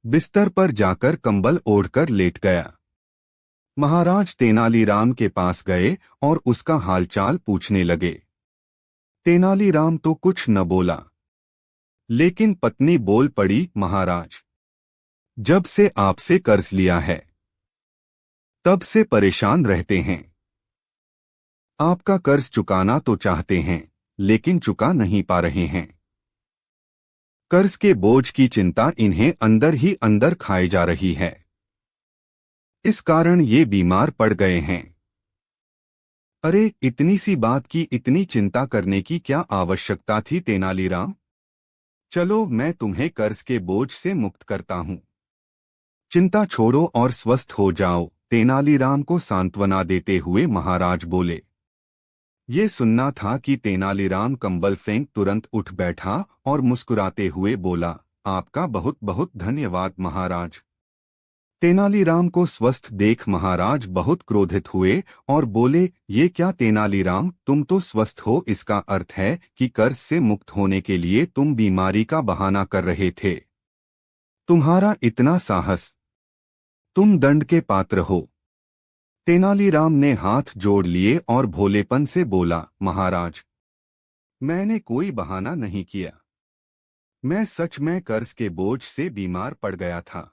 बिस्तर पर जाकर कंबल ओढ़कर लेट गया। महाराज तेनालीराम के पास गए और उसका हालचाल पूछने लगे। तेनालीराम तो कुछ न बोला, लेकिन पत्नी बोल पड़ी, महाराज, जब से आपसे कर्ज लिया है तब से परेशान रहते हैं। आपका कर्ज चुकाना तो चाहते हैं, लेकिन चुका नहीं पा रहे हैं। कर्ज के बोझ की चिंता इन्हें अंदर ही अंदर खाए जा रही है। इस कारण ये बीमार पड़ गए हैं। अरे, इतनी सी बात की इतनी चिंता करने की क्या आवश्यकता थी तेनालीराम? चलो, मैं तुम्हें कर्ज के बोझ से मुक्त करता हूं। चिंता छोड़ो और स्वस्थ हो जाओ, तेनालीराम को सांत्वना देते हुए महाराज बोले। ये सुनना था कि तेनालीराम कंबल फेंक तुरंत उठ बैठा और मुस्कुराते हुए बोला, आपका बहुत बहुत धन्यवाद महाराज। तेनालीराम को स्वस्थ देख महाराज बहुत क्रोधित हुए और बोले, ये क्या तेनालीराम, तुम तो स्वस्थ हो, इसका अर्थ है कि कर्ज से मुक्त होने के लिए तुम बीमारी का बहाना कर रहे थे। तुम्हारा इतना साहस, तुम दंड के पात्र हो। तेनालीराम ने हाथ जोड़ लिए और भोलेपन से बोला, महाराज, मैंने कोई बहाना नहीं किया। मैं सच में कर्ज के बोझ से बीमार पड़ गया था,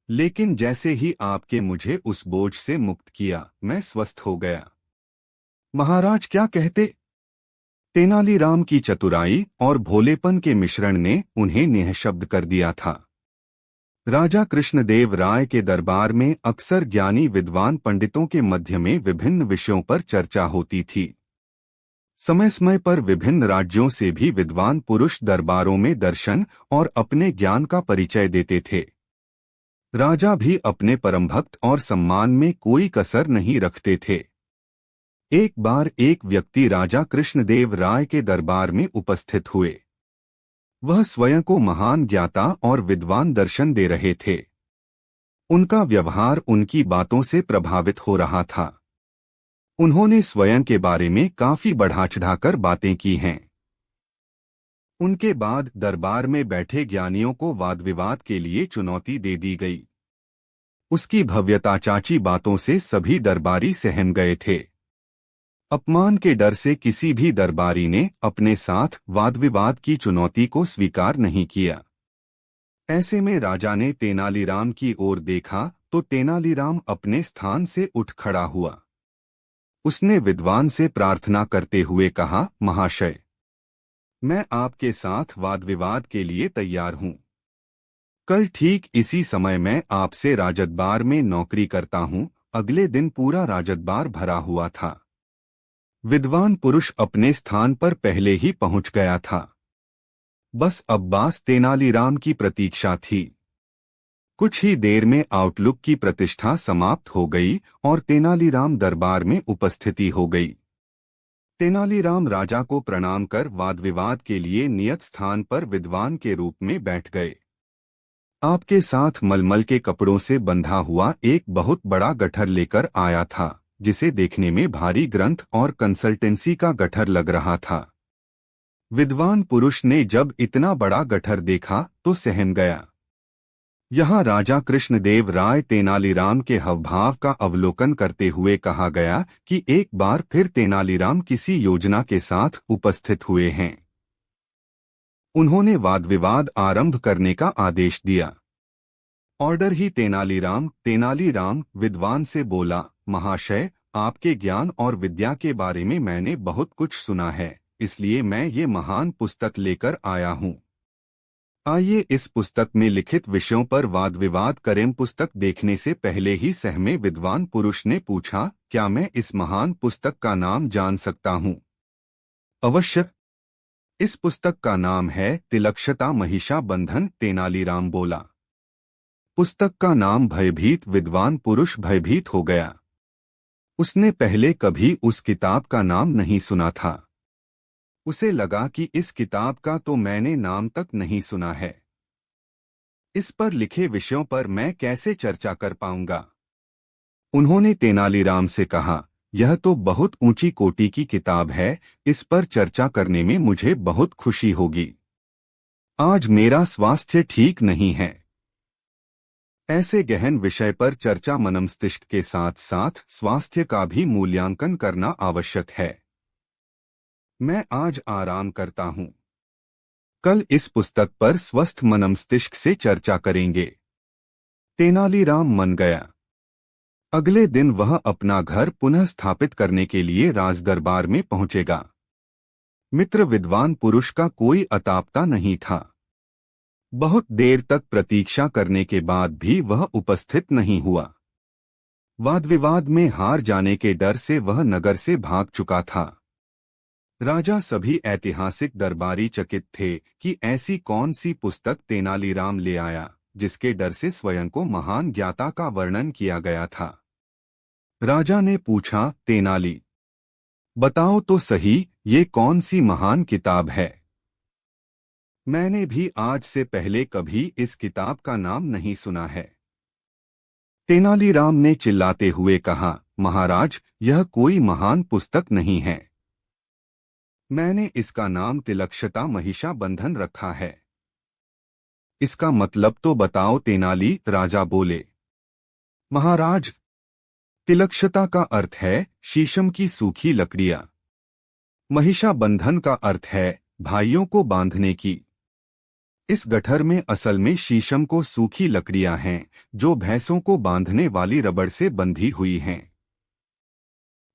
लेकिन जैसे ही आपके मुझे उस बोझ से मुक्त किया, मैं स्वस्थ हो गया। महाराज क्या कहते? तेनालीराम की चतुराई और भोलेपन के मिश्रण ने उन्हें निःशब्द कर दिया था। राजा कृष्णदेव राय के दरबार में अक्सर ज्ञानी विद्वान पंडितों के मध्य में विभिन्न विषयों पर चर्चा होती थी। समय समय पर विभिन्न राज्यों से भी विद्वान पुरुष दरबारों में दर्शन और अपने ज्ञान का परिचय देते थे। राजा भी अपने परमभक्त और सम्मान में कोई कसर नहीं रखते थे। एक बार एक व्यक्ति राजा कृष्णदेव राय के दरबार में उपस्थित हुए। वह स्वयं को महान ज्ञाता और विद्वान दर्शन दे रहे थे। उनका व्यवहार उनकी बातों से प्रभावित हो रहा था। उन्होंने स्वयं के बारे में काफी बढ़ा चढ़ाकर बातें की हैं। उनके बाद दरबार में बैठे ज्ञानियों को वाद विवाद के लिए चुनौती दे दी गई। उसकी भव्यता चाची बातों से सभी दरबारी सहम गए थे। अपमान के डर से किसी भी दरबारी ने अपने साथ वाद विवाद की चुनौती को स्वीकार नहीं किया। ऐसे में राजा ने तेनालीराम की ओर देखा तो तेनालीराम अपने स्थान से उठ खड़ा हुआ। उसने विद्वान से प्रार्थना करते हुए कहा, महाशय, मैं आपके साथ वाद विवाद के लिए तैयार हूं। कल ठीक इसी समय मैं आपसे राजदरबार में नौकरी करता हूं। अगले दिन पूरा राजदरबार भरा हुआ था। विद्वान पुरुष अपने स्थान पर पहले ही पहुंच गया था। बस अब्बास तेनालीराम की प्रतीक्षा थी। कुछ ही देर में आउटलुक की प्रतिष्ठा समाप्त हो गई और तेनालीराम दरबार में उपस्थिति हो गई। तेनालीराम राजा को प्रणाम कर वाद विवाद के लिए नियत स्थान पर विद्वान के रूप में बैठ गए। आपके साथ मलमल के कपड़ों से बंधा हुआ एक बहुत बड़ा गट्ठर लेकर आया था, जिसे देखने में भारी ग्रंथ और कंसल्टेंसी का गट्ठर लग रहा था। विद्वान पुरुष ने जब इतना बड़ा गट्ठर देखा तो सहम गया। यहाँ राजा कृष्णदेव राय तेनालीराम के हावभाव का अवलोकन करते हुए कहा गया कि एक बार फिर तेनालीराम किसी योजना के साथ उपस्थित हुए हैं। उन्होंने वाद विवाद आरंभ करने का आदेश दिया। ऑर्डर ही तेनालीराम विद्वान से बोला, महाशय, आपके ज्ञान और विद्या के बारे में मैंने बहुत कुछ सुना है, इसलिए मैं ये महान पुस्तक लेकर आया हूँ। आइए इस पुस्तक में लिखित विषयों पर वाद विवाद करें। पुस्तक देखने से पहले ही सहमे विद्वान पुरुष ने पूछा, क्या मैं इस महान पुस्तक का नाम जान सकता हूँ? अवश्य। इस पुस्तक का नाम है तिलक्षता महिषा बंधन, तेनालीराम बोला। पुस्तक का नाम भयभीत विद्वान पुरुष भयभीत हो गया। उसने पहले कभी उस किताब का नाम नहीं सुना था। उसे लगा कि इस किताब का तो मैंने नाम तक नहीं सुना है। इस पर लिखे विषयों पर मैं कैसे चर्चा कर पाऊंगा? उन्होंने तेनालीराम से कहा, यह तो बहुत ऊंची कोटि की किताब है, इस पर चर्चा करने में मुझे बहुत खुशी होगी। आज मेरा स्वास्थ्य ठीक नहीं है। ऐसे गहन विषय पर चर्चा मनमस्तिष्क के साथ साथ स्वास्थ्य का भी मूल्यांकन करना आवश्यक है। मैं आज आराम करता हूँ। कल इस पुस्तक पर स्वस्थ मनमस्तिष्क से चर्चा करेंगे। तेनालीराम मन गया। अगले दिन वह अपना घर पुनः स्थापित करने के लिए राजदरबार में पहुंचेगा। मित्र विद्वान पुरुष का कोई अतापता नहीं था। बहुत देर तक प्रतीक्षा करने के बाद भी वह उपस्थित नहीं हुआ। वाद विवाद में हार जाने के डर से वह नगर से भाग चुका था। राजा सभी ऐतिहासिक दरबारी चकित थे कि ऐसी कौन सी पुस्तक तेनालीराम ले आया जिसके डर से स्वयं को महान ज्ञाता का वर्णन किया गया था। राजा ने पूछा, तेनाली, बताओ तो सही, ये कौन सी महान किताब है? मैंने भी आज से पहले कभी इस किताब का नाम नहीं सुना है। तेनालीराम ने चिल्लाते हुए कहा, महाराज, यह कोई महान पुस्तक नहीं है। मैंने इसका नाम तिलक्षता महिषा बंधन रखा है। इसका मतलब तो बताओ तेनाली, राजा बोले। महाराज, तिलक्षता का अर्थ है शीशम की सूखी लकड़ियां। महिषा बंधन का अर्थ है भाइयों को बांधने की। इस गठर में असल में शीशम को सूखी लकड़ियां हैं जो भैंसों को बांधने वाली रबड़ से बंधी हुई हैं।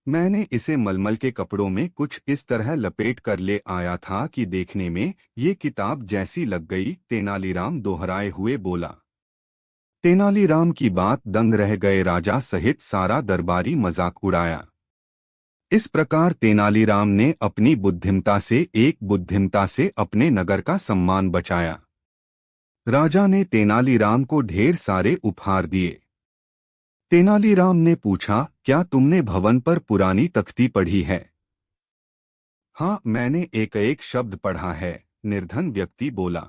मैंने इसे मलमल के कपड़ों में कुछ इस तरह लपेट कर ले आया था कि देखने में ये किताब जैसी लग गई। तेनालीराम दोहराए हुए बोला। तेनालीराम की बात दंग रह गए राजा सहित सारा दरबारी मजाक उड़ाया। इस प्रकार तेनालीराम ने अपनी बुद्धिमता से अपने नगर का सम्मान बचाया। राजा ने तेनालीराम को ढेर सारे उपहार दिए। तेनालीराम ने पूछा, क्या तुमने भवन पर पुरानी तख्ती पढ़ी है? हाँ, मैंने एक शब्द पढ़ा है, निर्धन व्यक्ति बोला।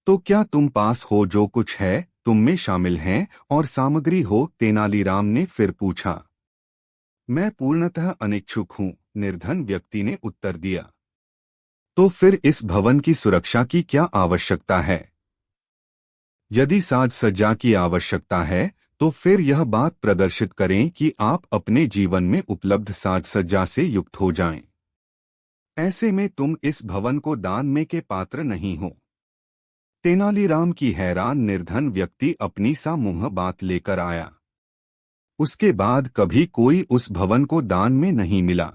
तो क्या तुम पास हो जो कुछ है तुम में शामिल हैं और सामग्री हो? तेनालीराम ने फिर पूछा। मैं पूर्णतः अनिच्छुक हूँ, निर्धन व्यक्ति ने उत्तर दिया। तो फिर इस भवन की सुरक्षा की क्या आवश्यकता है? यदि साज सज्जा की आवश्यकता है तो फिर यह बात प्रदर्शित करें कि आप अपने जीवन में उपलब्ध साज सज्जा से युक्त हो जाएं। ऐसे में तुम इस भवन को दान में के पात्र नहीं हो। तेनालीराम की हैरान निर्धन व्यक्ति अपनी सा मुंह बात लेकर आया। उसके बाद कभी कोई उस भवन को दान में नहीं मिला।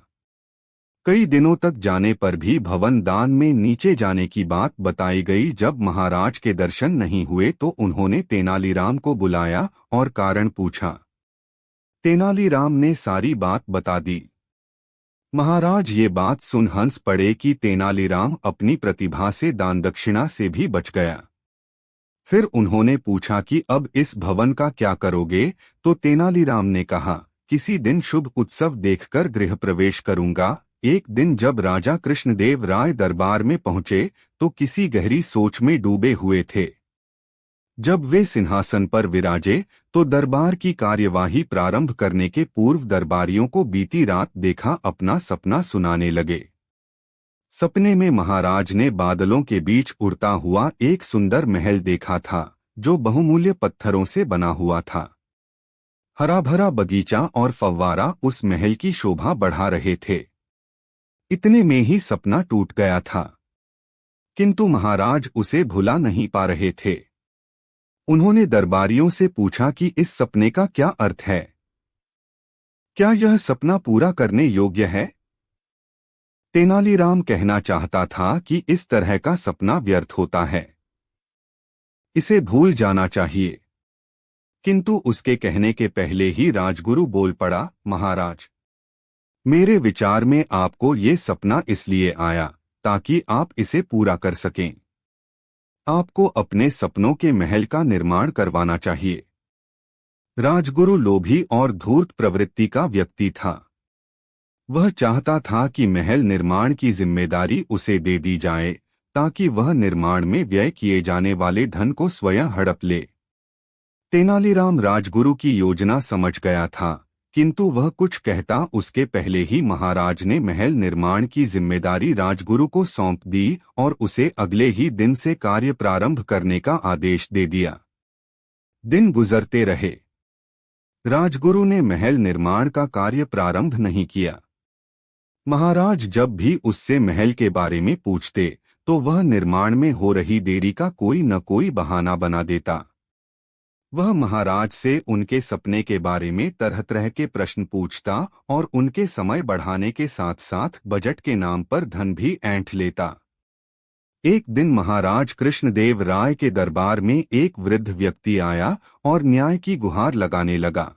कई दिनों तक जाने पर भी भवन दान में नीचे जाने की बात बताई गई। जब महाराज के दर्शन नहीं हुए तो उन्होंने तेनालीराम को बुलाया और कारण पूछा। तेनालीराम ने सारी बात बता दी। महाराज ये बात सुन हंस पड़े कि तेनालीराम अपनी प्रतिभा से दान दक्षिणा से भी बच गया। फिर उन्होंने पूछा कि अब इस भवन का क्या करोगे? तो तेनालीराम ने कहा, किसी दिन शुभ उत्सव देखकर गृह प्रवेश करूंगा। एक दिन जब राजा कृष्णदेव राय दरबार में पहुंचे तो किसी गहरी सोच में डूबे हुए थे। जब वे सिंहासन पर विराजे तो दरबार की कार्यवाही प्रारंभ करने के पूर्व दरबारियों को बीती रात देखा अपना सपना सुनाने लगे। सपने में महाराज ने बादलों के बीच उड़ता हुआ एक सुंदर महल देखा था जो बहुमूल्य पत्थरों से बना हुआ था। हरा भरा बगीचा और फव्वारा उस महल की शोभा बढ़ा रहे थे। इतने में ही सपना टूट गया था, किंतु महाराज उसे भुला नहीं पा रहे थे। उन्होंने दरबारियों से पूछा कि इस सपने का क्या अर्थ है? क्या यह सपना पूरा करने योग्य है? तेनालीराम कहना चाहता था कि इस तरह का सपना व्यर्थ होता है, इसे भूल जाना चाहिए। किंतु उसके कहने के पहले ही राजगुरु बोल पड़ा, महाराज, मेरे विचार में आपको ये सपना इसलिए आया ताकि आप इसे पूरा कर सकें। आपको अपने सपनों के महल का निर्माण करवाना चाहिए। राजगुरु लोभी और धूर्त प्रवृत्ति का व्यक्ति था। वह चाहता था कि महल निर्माण की जिम्मेदारी उसे दे दी जाए ताकि वह निर्माण में व्यय किए जाने वाले धन को स्वयं हड़प ले। तेनालीराम राजगुरु की योजना समझ गया था, किंतु वह कुछ कहता उसके पहले ही महाराज ने महल निर्माण की जिम्मेदारी राजगुरु को सौंप दी और उसे अगले ही दिन से कार्य प्रारंभ करने का आदेश दे दिया। दिन गुजरते रहे। राजगुरु ने महल निर्माण का कार्य प्रारंभ नहीं किया। महाराज जब भी उससे महल के बारे में पूछते तो वह निर्माण में हो रही देरी का कोई न कोई बहाना बना देता। वह महाराज से उनके सपने के बारे में तरह तरह के प्रश्न पूछता और उनके समय बढ़ाने के साथ साथ बजट के नाम पर धन भी ऐंठ लेता। एक दिन महाराज कृष्णदेव राय के दरबार में एक वृद्ध व्यक्ति आया और न्याय की गुहार लगाने लगा।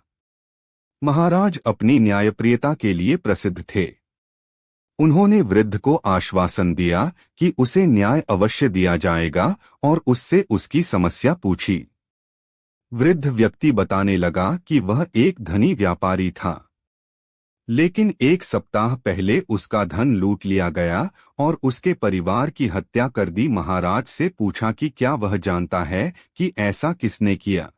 महाराज अपनी न्यायप्रियता के लिए प्रसिद्ध थे। उन्होंने वृद्ध को आश्वासन दिया कि उसे न्याय अवश्य दिया जाएगा और उससे उसकी समस्या पूछी। वृद्ध व्यक्ति बताने लगा कि वह एक धनी व्यापारी था, लेकिन एक सप्ताह पहले उसका धन लूट लिया गया और उसके परिवार की हत्या कर दी। महाराज से पूछा कि क्या वह जानता है कि ऐसा किसने किया।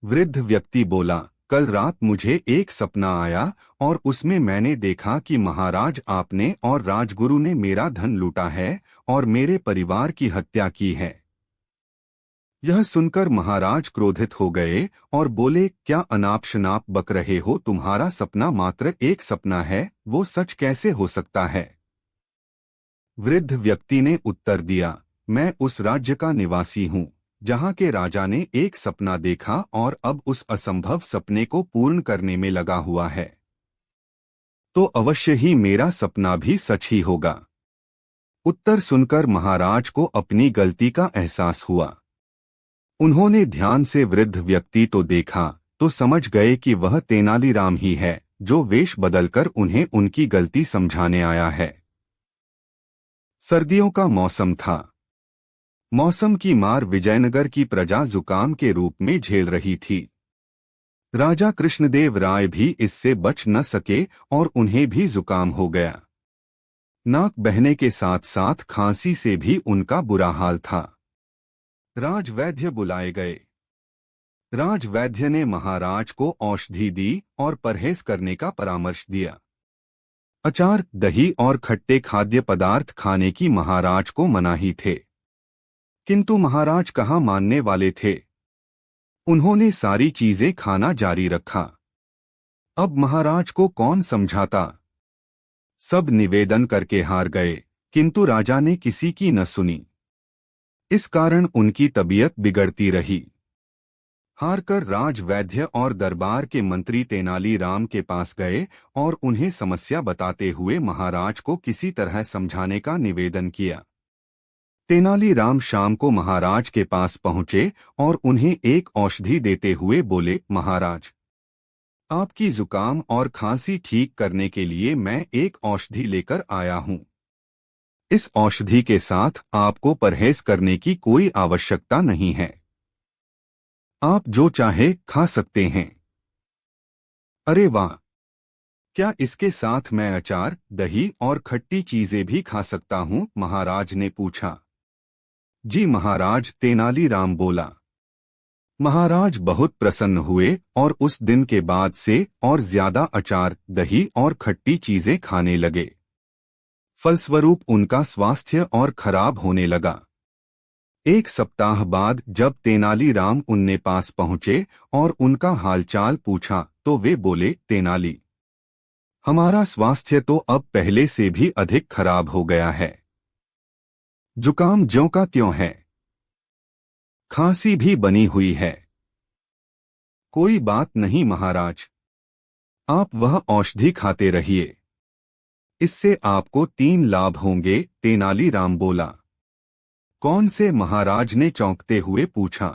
वृद्ध व्यक्ति बोला, कल रात मुझे एक सपना आया और उसमें मैंने देखा कि महाराज आपने और राजगुरु ने मेरा धन लूटा है और मेरे परिवार की हत्या की है। यह सुनकर महाराज क्रोधित हो गए और बोले, क्या अनाप शनाप बक रहे हो? तुम्हारा सपना मात्र एक सपना है, वो सच कैसे हो सकता है? वृद्ध व्यक्ति ने उत्तर दिया, मैं उस राज्य का निवासी हूँ जहाँ के राजा ने एक सपना देखा और अब उस असंभव सपने को पूर्ण करने में लगा हुआ है, तो अवश्य ही मेरा सपना भी सच ही होगा। उत्तर सुनकर महाराज को अपनी गलती का एहसास हुआ। उन्होंने ध्यान से वृद्ध व्यक्ति तो देखा तो समझ गए कि वह तेनालीराम ही है, जो वेश बदलकर उन्हें उनकी गलती समझाने आया है। सर्दियों का मौसम था। मौसम की मार विजयनगर की प्रजा जुकाम के रूप में झेल रही थी। राजा कृष्णदेव राय भी इससे बच न सके और उन्हें भी जुकाम हो गया। नाक बहने के साथ साथ खांसी से भी उनका बुरा हाल था। राजवैद्य बुलाए गए। राजवैद्य ने महाराज को औषधि दी और परहेज करने का परामर्श दिया। अचार, दही और खट्टे खाद्य पदार्थ खाने की महाराज को मनाही थे, किंतु महाराज कहाँ मानने वाले थे। उन्होंने सारी चीजें खाना जारी रखा। अब महाराज को कौन समझाता? सब निवेदन करके हार गए, किंतु राजा ने किसी की न सुनी। इस कारण उनकी तबीयत बिगड़ती रही। हारकर राजवैद्य और दरबार के मंत्री तेनालीराम के पास गए और उन्हें समस्या बताते हुए महाराज को किसी तरह समझाने का निवेदन किया। तेनालीराम शाम को महाराज के पास पहुंचे और उन्हें एक औषधि देते हुए बोले, महाराज, आपकी जुकाम और खांसी ठीक करने के लिए मैं एक औषधि लेकर आया हूं। इस औषधि के साथ आपको परहेज करने की कोई आवश्यकता नहीं है। आप जो चाहे खा सकते हैं। अरे वाह! क्या इसके साथ मैं अचार, दही और खट्टी चीजें भी खा सकता हूं? महाराज ने पूछा। जी महाराज, तेनालीराम बोला। महाराज बहुत प्रसन्न हुए और उस दिन के बाद से और ज्यादा अचार, दही और खट्टी चीजें खाने लगे। फलस्वरूप उनका स्वास्थ्य और खराब होने लगा। एक सप्ताह बाद जब तेनालीराम उनके पास पहुंचे और उनका हालचाल पूछा तो वे बोले, तेनाली, हमारा स्वास्थ्य तो अब पहले से भी अधिक खराब हो गया है। जुकाम ज्यों का त्यों है, खांसी भी बनी हुई है। कोई बात नहीं महाराज, आप वह औषधि खाते रहिए, इससे आपको 3 लाभ होंगे। तेनालीराम बोला। कौन से? महाराज ने चौंकते हुए पूछा।